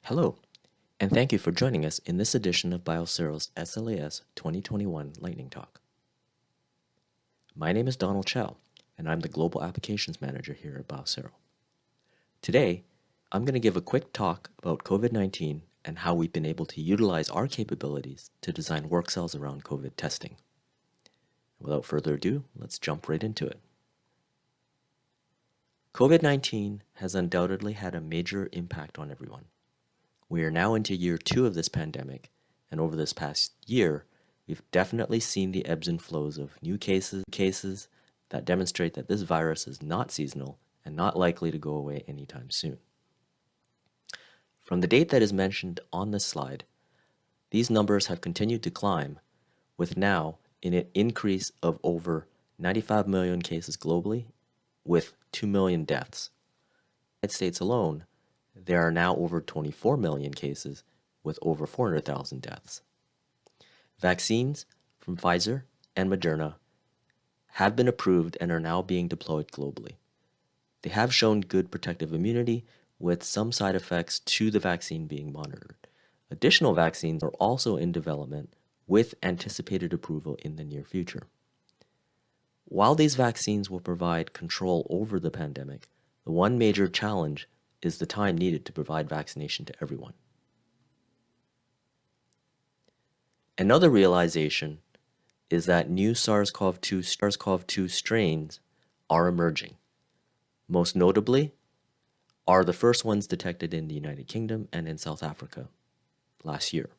Hello, and thank you for joining us in this edition of Biosero's SLAS 2021 Lightning Talk. My name is Donald Chow, and I'm the Global Applications Manager here at Biosero. Today, I'm going to give a quick talk about COVID-19 and how we've been able to utilize our capabilities to design Workcells around COVID testing. Without further ado, let's jump right into it. COVID-19 has undoubtedly had a major impact on everyone. We are now into year 2 of this pandemic, and over this past year, we've definitely seen the ebbs and flows of new cases that demonstrate that this virus is not seasonal and not likely to go away anytime soon. From the date that is mentioned on this slide, these numbers have continued to climb, with now an increase of over 95 million cases globally, with 2 million deaths. In the United States alone, there are now over 24 million cases with over 400,000 deaths. Vaccines from Pfizer and Moderna have been approved and are now being deployed globally. They have shown good protective immunity, with some side effects to the vaccine being monitored. Additional vaccines are also in development with anticipated approval in the near future. While these vaccines will provide control over the pandemic, the one major challenge is the time needed to provide vaccination to everyone. Another realization is that new SARS-CoV-2 strains are emerging. Most notably are the first ones detected in the United Kingdom and in South Africa last year.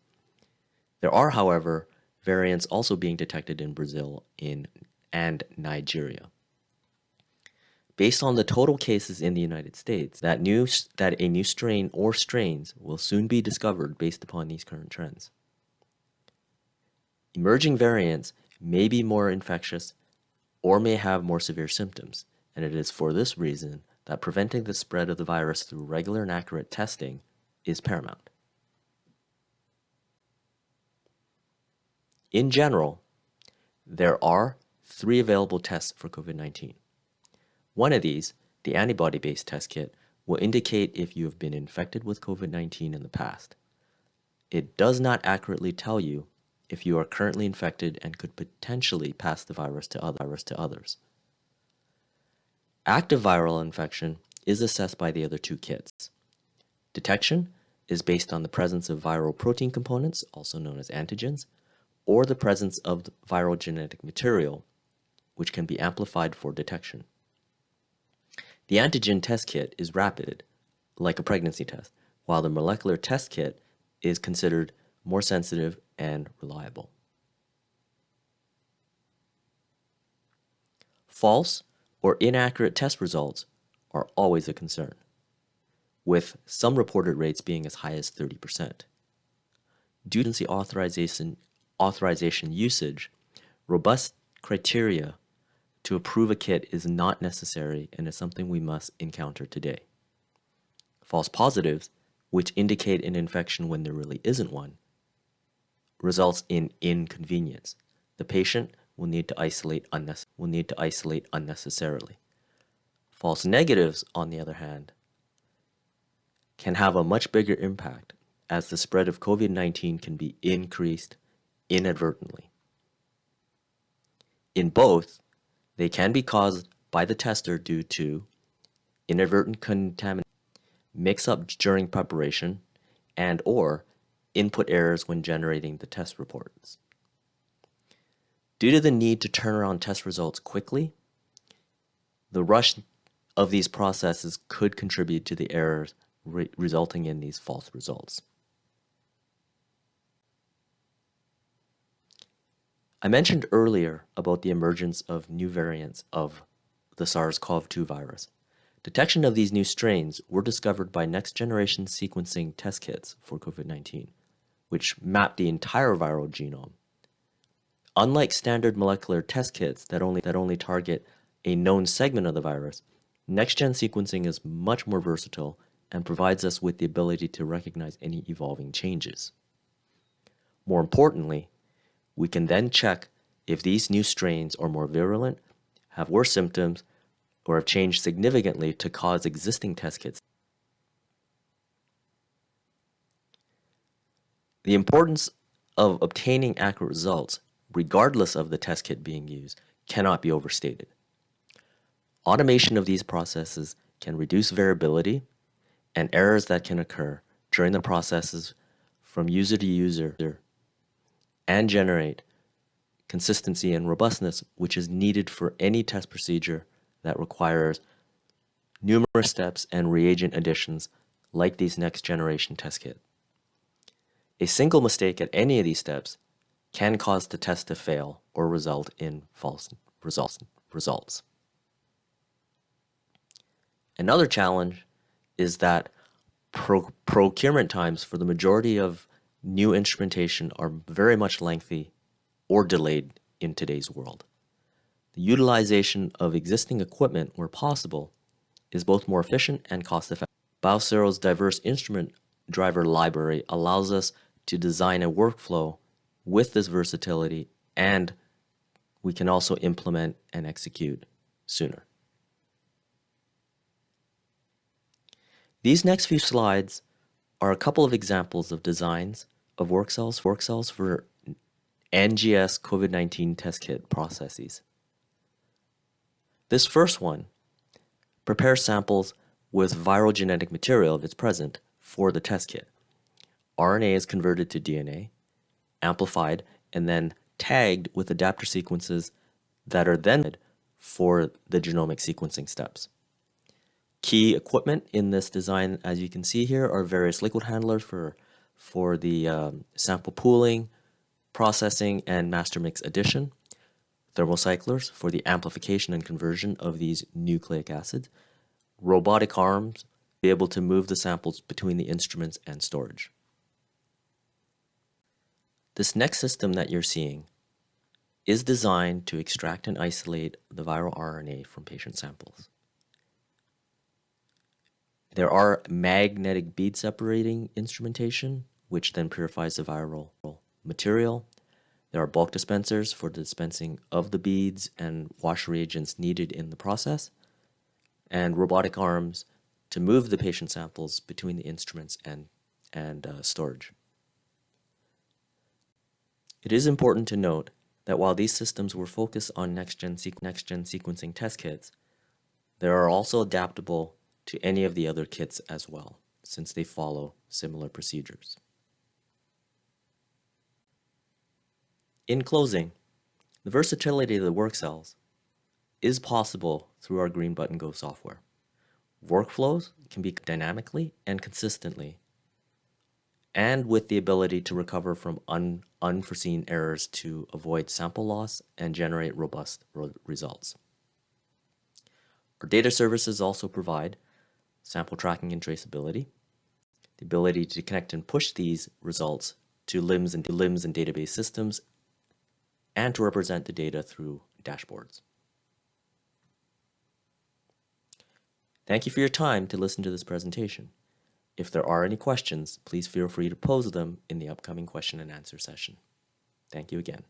There are, however, variants also being detected in Brazil and Nigeria. Based on the total cases in the United States, that a new strain or strains will soon be discovered based upon these current trends. Emerging variants may be more infectious or may have more severe symptoms, and it is for this reason that preventing the spread of the virus through regular and accurate testing is paramount. In general, there are 3 available tests for COVID-19. One of these, the antibody-based test kit, will indicate if you have been infected with COVID-19 in the past. It does not accurately tell you if you are currently infected and could potentially pass the virus to others. Active viral infection is assessed by the other 2 kits. Detection is based on the presence of viral protein components, also known as antigens, or the presence of viral genetic material, which can be amplified for detection. The antigen test kit is rapid, like a pregnancy test, while the molecular test kit is considered more sensitive and reliable. False or inaccurate test results are always a concern, with some reported rates being as high as 30%. Due to authorization usage, robust criteria to approve a kit is not necessary and is something we must encounter today. False positives, which indicate an infection when there really isn't one, results in inconvenience. The patient will need to isolate unnecessarily. False negatives, on the other hand, can have a much bigger impact, as the spread of COVID-19 can be increased inadvertently. In both, they can be caused by the tester due to inadvertent contamination, mix-up during preparation, and/or input errors when generating the test reports. Due to the need to turn around test results quickly, the rush of these processes could contribute to the errors resulting in these false results. I mentioned earlier about the emergence of new variants of the SARS-CoV-2 virus. Detection of these new strains were discovered by next-generation sequencing test kits for COVID-19, which map the entire viral genome. Unlike standard molecular test kits that only target a known segment of the virus, next-gen sequencing is much more versatile and provides us with the ability to recognize any evolving changes. More importantly, we can then check if these new strains are more virulent, have worse symptoms, or have changed significantly to cause existing test kits. The importance of obtaining accurate results, regardless of the test kit being used, cannot be overstated. Automation of these processes can reduce variability and errors that can occur during the processes from user to user and generate consistency and robustness, which is needed for any test procedure that requires numerous steps and reagent additions like these next generation test kits. A single mistake at any of these steps can cause the test to fail or result in false results. Another challenge is that procurement times for the majority of new instrumentation are very much lengthy or delayed in today's world. The utilization of existing equipment where possible is both more efficient and cost-effective. Biosero's diverse instrument driver library allows us to design a workflow with this versatility, and we can also implement and execute sooner. These next few slides are a couple of examples of designs of Workcells for NGS COVID-19 test kit processes. This first one prepares samples with viral genetic material, if it's present, for the test kit. RNA is converted to DNA, amplified, and then tagged with adapter sequences that are then for the genomic sequencing steps. Key equipment in this design, as you can see here, are various liquid handlers for the sample pooling, processing, and master mix addition, thermocyclers for the amplification and conversion of these nucleic acids, robotic arms to be able to move the samples between the instruments and storage. This next system that you're seeing is designed to extract and isolate the viral RNA from patient samples. There are magnetic bead separating instrumentation, which then purifies the viral material. There are bulk dispensers for the dispensing of the beads and wash reagents needed in the process, and robotic arms to move the patient samples between the instruments and storage. It is important to note that while these systems were focused on next-gen sequencing test kits, they are also adaptable to any of the other kits as well, since they follow similar procedures. In closing, the versatility of the Workcells is possible through our Green Button Go software. Workflows can be dynamically and consistently, and with the ability to recover from unforeseen errors to avoid sample loss and generate robust results. Our data services also provide sample tracking and traceability, the ability to connect and push these results to LIMS and database systems, and to represent the data through dashboards. Thank you for your time to listen to this presentation. If there are any questions, please feel free to pose them in the upcoming question and answer session. Thank you again.